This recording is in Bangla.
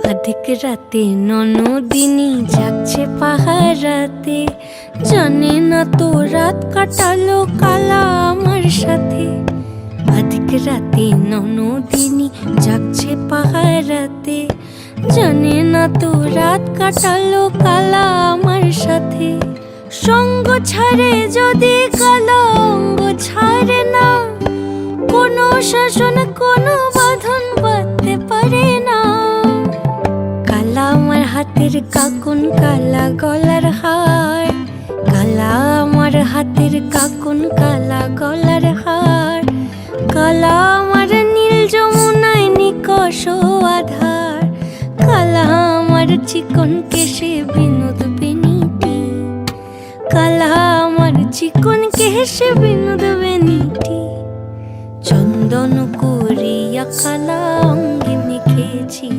অধিক রাতে ননদিনী জাগছে পাহারাতে, জানে না তো রাত কাটালো কালা আমার সাথে। অধিক রাতে ননদিনী জাগছে পাহারাতে, জানে না তো রাত কাটালো কালা আমার সাথে। সঙ্গ ছাড়ে যদি কালা অঙ্গ ছাড়ে না, কোনো শাসন কোনো বাঁধন বাঁধতে পারে না। কালা আমার হাতের কাকুন কালা গলার হার, কালা আমার হাতের কাকুন কালা গলার হার। কালা আমার নীল যমুনায় নিকষ আধার, কালা আমার চিকন কেশে বিনোদ বেনিটি, কালা আমার চিকন কেশে বিনোদ বেনিটি। চন্দন করিয়া কালা অঙ্গে মেখেছি।